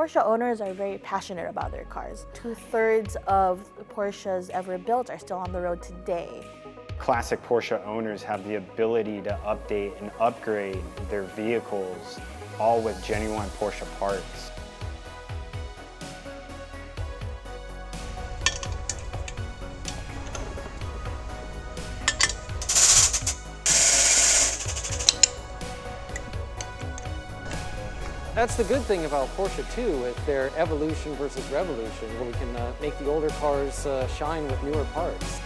Porsche owners are very passionate about their cars. 2/3 of the Porsches ever built are still on the road today. Classic Porsche owners have the ability to update and upgrade their vehicles, all with genuine Porsche parts. That's the good thing about Porsche too, with their evolution versus revolution, where we can make the older cars shine with newer parts.